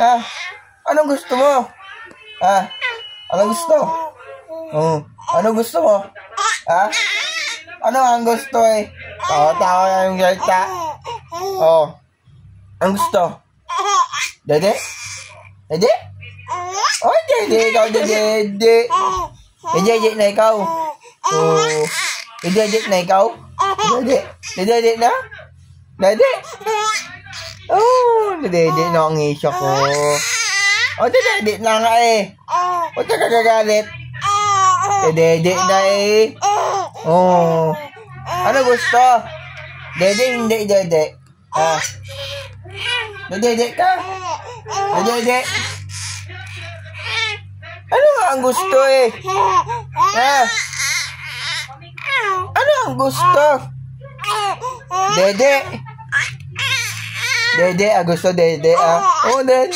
Ha? Anong gusto mo? Ha? Anong gusto? Anong gusto mo? Ha? Ano ang gusto eh? Tawa yung salita. Ang gusto? Dede? Dede? Oh, dede ikaw, dede. Dede na ikaw. Dede na ikaw. Dede na? Dede? Dede na ang isyo ko. Dede na nga eh. Huwag ka kagagalit. Dede na eh. Ano gusto? Dede, hindi dede. Dede ka? Dede? Ano nga ang gusto eh? Ano ang gusto? Dede? Dede, gusto dede Oh, dede.